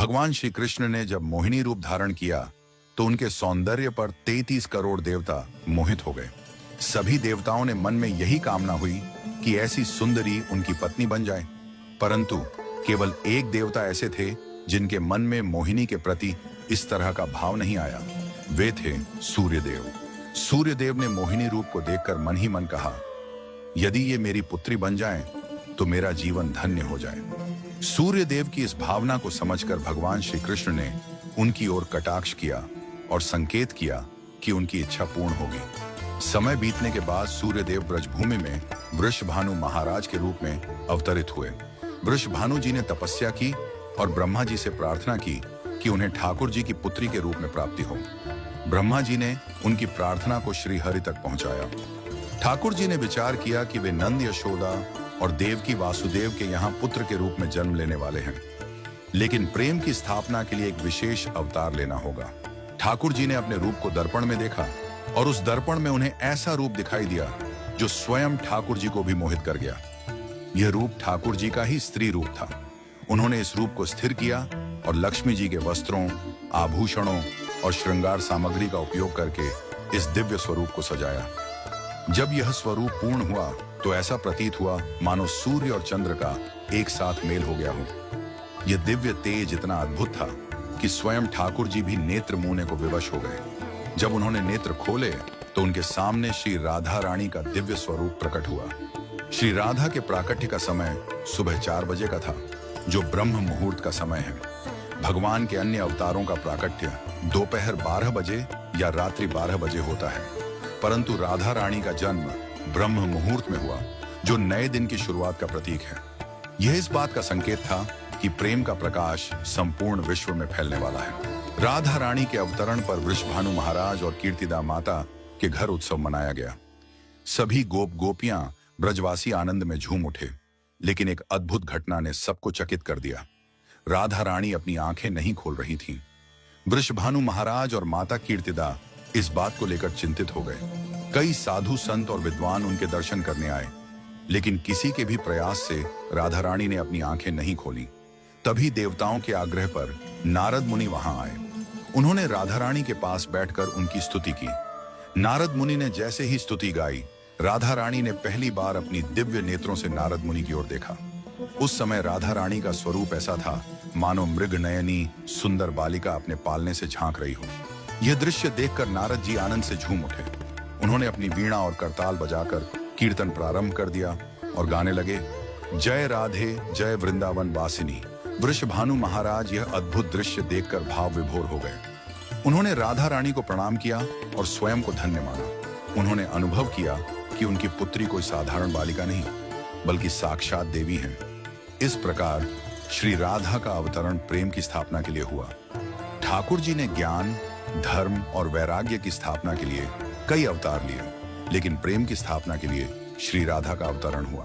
भगवान श्री कृष्ण ने जब मोहिनी रूप धारण किया तो उनके सौंदर्य पर 33 करोड़ देवता मोहित हो गए। सभी देवताओं ने मन में यही कामना हुई कि ऐसी सुंदरी उनकी पत्नी बन जाए, परंतु केवल एक देवता ऐसे थे जिनके मन में मोहिनी के प्रति इस तरह का भाव नहीं आया। वे थे सूर्यदेव। सूर्यदेव ने मोहिनी रूप को देखकर मन ही मन कहा, यदि ये मेरी पुत्री बन जाए तो मेरा जीवन धन्य हो जाए। सूर्यदेव की इस भावना को समझकर भगवान श्री कृष्ण ने उनकी ओर कटाक्ष किया और संकेत किया कि उनकी इच्छा पूर्ण होगी। समय बीतने के बाद सूर्यदेव ब्रजभूमि में वृषभानु महाराज के रूप में अवतरित हुए। वृषभानु जी ने तपस्या की और ब्रह्मा जी से प्रार्थना की कि उन्हें ठाकुर जी की पुत्री के रूप में प्राप्ति हो। ब्रह्मा जी ने उनकी प्रार्थना को श्री हरि तक पहुंचाया। ठाकुर जी ने विचार किया कि वे नंद यशोदा और देवकी वासुदेव के यहाँ पुत्र के रूप में जन्म लेने वाले हैं, लेकिन प्रेम की स्थापना के लिए एक विशेष अवतार लेना होगा। ठाकुर जी ने अपने रूप को दर्पण में देखा और उस दर्पण में उन्हें ऐसा रूप दिखाई दिया जो स्वयं ठाकुर जी को भी मोहित कर गया। यह रूप ठाकुर जी का ही स्त्री रूप था। उन्होंने इस रूप को स्थिर किया और लक्ष्मी जी के वस्त्रों, आभूषणों और श्रृंगार सामग्री का उपयोग करके इस दिव्य स्वरूप को सजाया। जब यह स्वरूप पूर्ण हुआ तो ऐसा प्रतीत हुआ मानो सूर्य और चंद्र का एक साथ मेल हो गया हो। यह दिव्य तेज इतना अद्भुत था कि स्वयं ठाकुर जी भी नेत्र मूने को विवश हो गए। जब उन्होंने नेत्र खोले तो उनके सामने श्री राधा रानी का दिव्य स्वरूप प्रकट हुआ। श्री राधा के प्राकट्य का समय सुबह 4 बजे का था, जो ब्रह्म मुहूर्त का समय है। भगवान के अन्य अवतारों का प्राकट्य दोपहर 12 बजे या रात्रि 12 बजे होता है, परंतु राधा रानी का जन्म ब्रह्म मुहूर्त में हुआ, जो नए दिन की शुरुआत का प्रतीक है। यह इस बात का संकेत था कि प्रेम का प्रकाश संपूर्ण विश्व में फैलने वाला है। राधा रानी के अवतरण पर वृषभानु महाराज और कीर्तिदा माता के घर उत्सव मनाया गया। सभी गोप गोपियां ब्रजवासी आनंद में झूम उठे, लेकिन एक अद्भुत घटना ने सबको चकित कर दिया। राधा रानी अपनी आंखें नहीं खोल रही थीं। वृषभानु महाराज और माता कीर्तिदा इस बात को लेकर चिंतित हो गए। कई साधु संत और विद्वान उनके दर्शन करने आए, लेकिन किसी के भी प्रयास से राधा रानी ने अपनी आंखें नहीं खोली। तभी देवताओं के आग्रह पर नारद मुनि वहां आए। उन्होंने राधा रानी के पास बैठकर उनकी स्तुति की। नारद मुनि ने जैसे ही स्तुति गाई, राधा रानी ने पहली बार अपनी दिव्य नेत्रों से नारद मुनि की ओर देखा। उस समय राधा रानी का स्वरूप ऐसा था मानो मृग नयनी सुंदर बालिका अपने पालने से झांक रही हो। यह दृश्य देखकर नारद जी आनंद से झूम उठे। उन्होंने अपनी वीणा और करताल बजाकर कीर्तन प्रारंभ कर दिया और गाने लगे, जय राधे जय वृंदावन वासिनी। वृषभानु महाराज यह अद्भुत दृश्य देखकर भाव विभोर हो गए। उन्होंने राधा रानी को प्रणाम किया और स्वयं को धन्य माना। उन्होंने अनुभव किया कि उनकी पुत्री कोई साधारण बालिका नहीं, बल्कि साक्षात देवी हैं। इस प्रकार श्री राधा का अवतरण प्रेम की स्थापना के लिए हुआ। ठाकुर जी ने ज्ञान, धर्म और वैराग्य की स्थापना के लिए कई अवतार लिए, लेकिन प्रेम की स्थापना के लिए श्री राधा का अवतरण हुआ।